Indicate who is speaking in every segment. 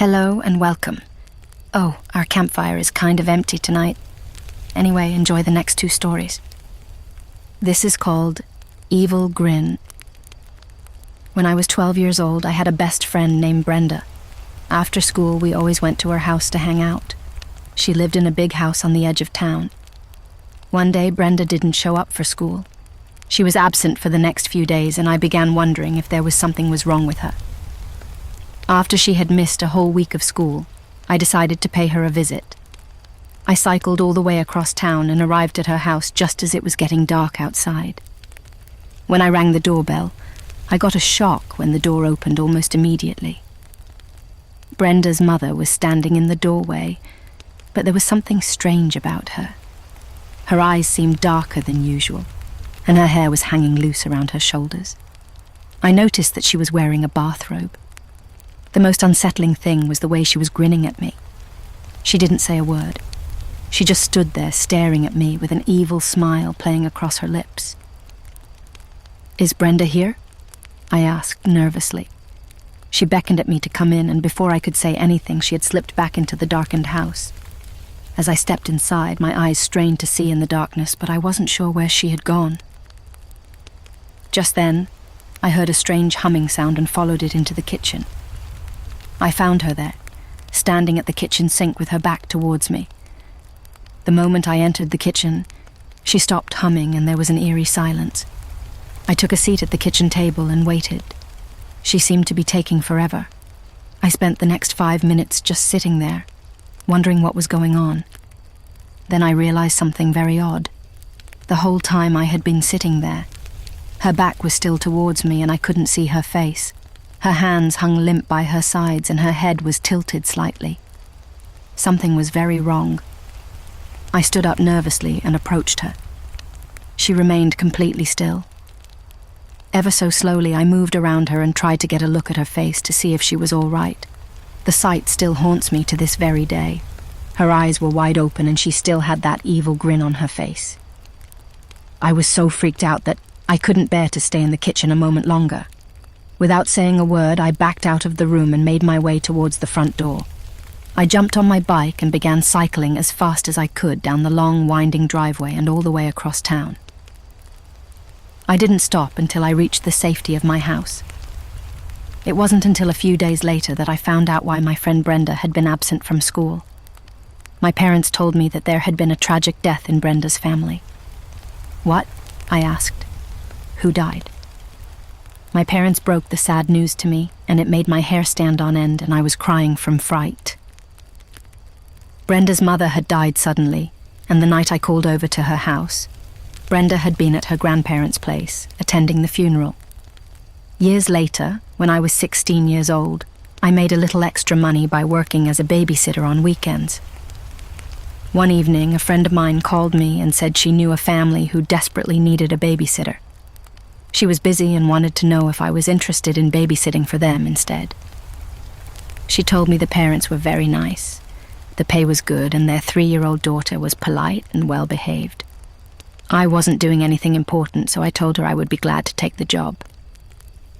Speaker 1: Hello and welcome. Oh, our campfire is kind of empty tonight. Anyway, enjoy the next two stories. This is called Evil Grin. When I was 12 years old, I had a best friend named Brenda. After school, we always went to her house to hang out. She lived in a big house on the edge of town. One day, Brenda didn't show up for school. She was absent for the next few days, and I began wondering if there was something was wrong with her. After she had missed a whole week of school, I decided to pay her a visit. I cycled all the way across town and arrived at her house just as it was getting dark outside. When I rang the doorbell, I got a shock when the door opened almost immediately. Brenda's mother was standing in the doorway, but there was something strange about her. Her eyes seemed darker than usual, and her hair was hanging loose around her shoulders. I noticed that she was wearing a bathrobe. The most unsettling thing was the way she was grinning at me. She didn't say a word. She just stood there staring at me with an evil smile playing across her lips. "Is Brenda here?" I asked nervously. She beckoned at me to come in, and before I could say anything, she had slipped back into the darkened house. As I stepped inside, my eyes strained to see in the darkness, but I wasn't sure where she had gone. Just then, I heard a strange humming sound and followed it into the kitchen. I found her there, standing at the kitchen sink with her back towards me. The moment I entered the kitchen, she stopped humming and there was an eerie silence. I took a seat at the kitchen table and waited. She seemed to be taking forever. I spent the next 5 minutes just sitting there, wondering what was going on. Then I realized something very odd. The whole time I had been sitting there, her back was still towards me and I couldn't see her face. Her hands hung limp by her sides and her head was tilted slightly. Something was very wrong. I stood up nervously and approached her. She remained completely still. Ever so slowly, I moved around her and tried to get a look at her face to see if she was all right. The sight still haunts me to this very day. Her eyes were wide open and she still had that evil grin on her face. I was so freaked out that I couldn't bear to stay in the kitchen a moment longer. Without saying a word, I backed out of the room and made my way towards the front door. I jumped on my bike and began cycling as fast as I could down the long, winding driveway and all the way across town. I didn't stop until I reached the safety of my house. It wasn't until a few days later that I found out why my friend Brenda had been absent from school. My parents told me that there had been a tragic death in Brenda's family. "What?" I asked. "Who died?" My parents broke the sad news to me, and it made my hair stand on end and I was crying from fright. Brenda's mother had died suddenly, and the night I called over to her house, Brenda had been at her grandparents' place, attending the funeral. Years later, when I was 16 years old, I made a little extra money by working as a babysitter on weekends. One evening, a friend of mine called me and said she knew a family who desperately needed a babysitter. She was busy and wanted to know if I was interested in babysitting for them instead. She told me the parents were very nice. The pay was good and their 3-year-old daughter was polite and well-behaved. I wasn't doing anything important, so I told her I would be glad to take the job.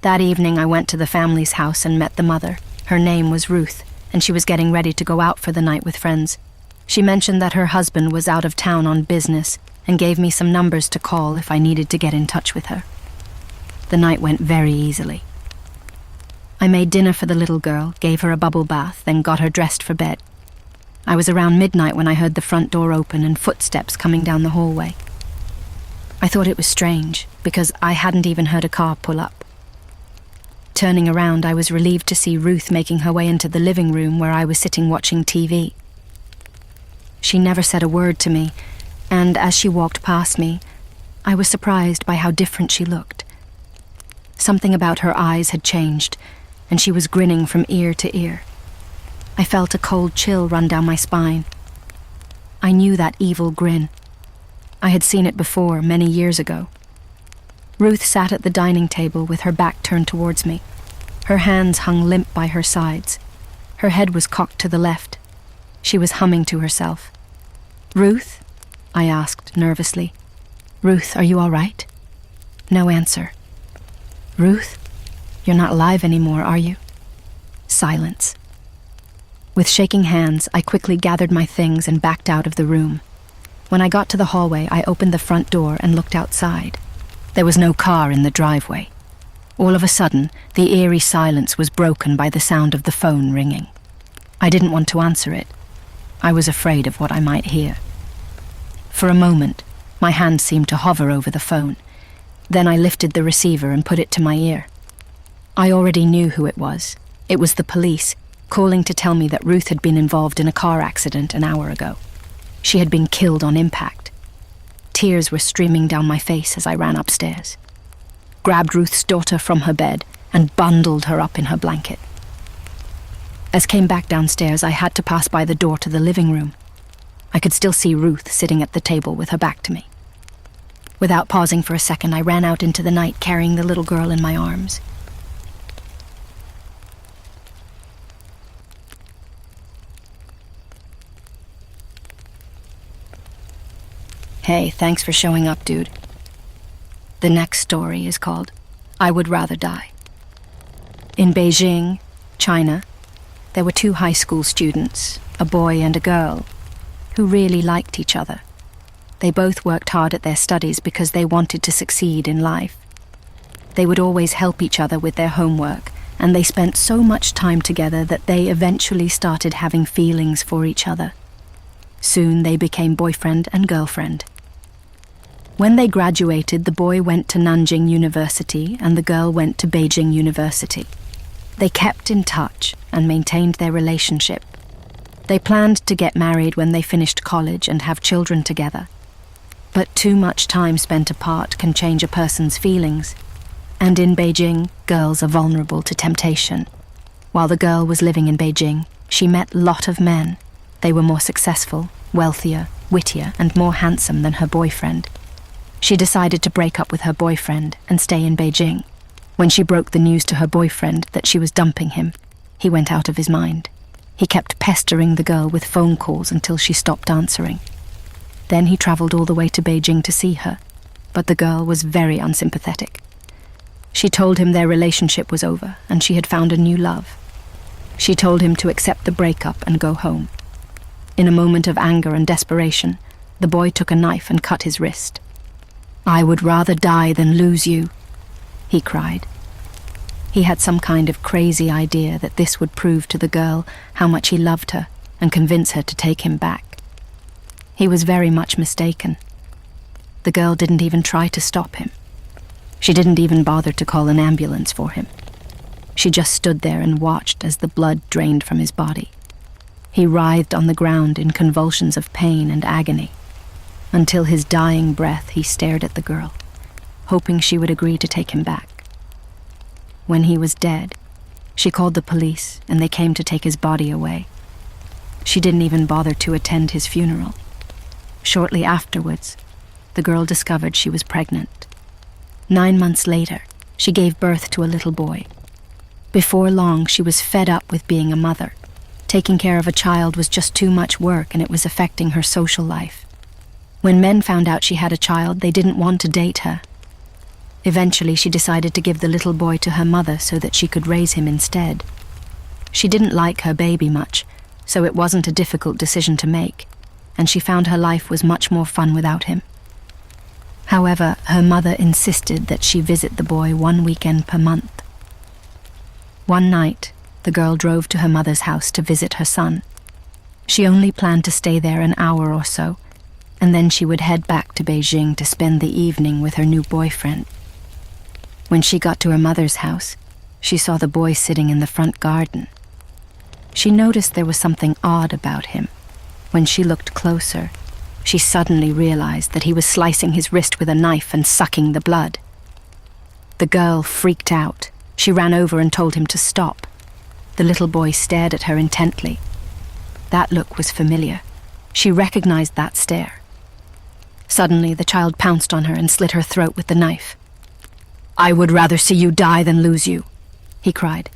Speaker 1: That evening, I went to the family's house and met the mother. Her name was Ruth, and she was getting ready to go out for the night with friends. She mentioned that her husband was out of town on business and gave me some numbers to call if I needed to get in touch with her. The night went very easily. I made dinner for the little girl, gave her a bubble bath, then got her dressed for bed. I was around midnight when I heard the front door open and footsteps coming down the hallway. I thought it was strange, because I hadn't even heard a car pull up. Turning around, I was relieved to see Ruth making her way into the living room where I was sitting watching TV. She never said a word to me, and as she walked past me, I was surprised by how different she looked. Something about her eyes had changed, and she was grinning from ear to ear. I felt a cold chill run down my spine. I knew that evil grin. I had seen it before, many years ago. Ruth sat at the dining table with her back turned towards me. Her hands hung limp by her sides. Her head was cocked to the left. She was humming to herself. "Ruth?" I asked nervously. "Ruth, are you all right?" No answer. "Ruth? You're not alive anymore, are you?" Silence. With shaking hands, I quickly gathered my things and backed out of the room. When I got to the hallway, I opened the front door and looked outside. There was no car in the driveway. All of a sudden, the eerie silence was broken by the sound of the phone ringing. I didn't want to answer it. I was afraid of what I might hear. For a moment, my hand seemed to hover over the phone. Then I lifted the receiver and put it to my ear. I already knew who it was. It was the police, calling to tell me that Ruth had been involved in a car accident an hour ago. She had been killed on impact. Tears were streaming down my face as I ran upstairs, grabbed Ruth's daughter from her bed, and bundled her up in her blanket. As I came back downstairs, I had to pass by the door to the living room. I could still see Ruth sitting at the table with her back to me. Without pausing for a second, I ran out into the night carrying the little girl in my arms. Hey, thanks for showing up, dude. The next story is called I Would Rather Die. In Beijing, China, there were two high school students, a boy and a girl, who really liked each other. They both worked hard at their studies because they wanted to succeed in life. They would always help each other with their homework, and they spent so much time together that they eventually started having feelings for each other. Soon they became boyfriend and girlfriend. When they graduated, the boy went to Nanjing University and the girl went to Beijing University. They kept in touch and maintained their relationship. They planned to get married when they finished college and have children together. But too much time spent apart can change a person's feelings. And in Beijing, girls are vulnerable to temptation. While the girl was living in Beijing, she met a lot of men. They were more successful, wealthier, wittier, and more handsome than her boyfriend. She decided to break up with her boyfriend and stay in Beijing. When she broke the news to her boyfriend that she was dumping him, he went out of his mind. He kept pestering the girl with phone calls until she stopped answering. Then he traveled all the way to Beijing to see her, but the girl was very unsympathetic. She told him their relationship was over and she had found a new love. She told him to accept the breakup and go home. In a moment of anger and desperation, the boy took a knife and cut his wrist. "I would rather die than lose you," he cried. He had some kind of crazy idea that this would prove to the girl how much he loved her and convince her to take him back. He was very much mistaken. The girl didn't even try to stop him. She didn't even bother to call an ambulance for him. She just stood there and watched as the blood drained from his body. He writhed on the ground in convulsions of pain and agony. Until his dying breath, he stared at the girl, hoping she would agree to take him back. When he was dead, she called the police and they came to take his body away. She didn't even bother to attend his funeral. Shortly afterwards, the girl discovered she was pregnant. 9 months later, she gave birth to a little boy. Before long, she was fed up with being a mother. Taking care of a child was just too much work and it was affecting her social life. When men found out she had a child, they didn't want to date her. Eventually, she decided to give the little boy to her mother so that she could raise him instead. She didn't like her baby much, so it wasn't a difficult decision to make, and she found her life was much more fun without him. However, her mother insisted that she visit the boy 1 weekend per month. One night, the girl drove to her mother's house to visit her son. She only planned to stay there an hour or so, and then she would head back to Beijing to spend the evening with her new boyfriend. When she got to her mother's house, she saw the boy sitting in the front garden. She noticed there was something odd about him. When she looked closer, she suddenly realized that he was slicing his wrist with a knife and sucking the blood. The girl freaked out. She ran over and told him to stop. The little boy stared at her intently. That look was familiar. She recognized that stare. Suddenly, the child pounced on her and slit her throat with the knife. "I would rather see you die than lose you," he cried.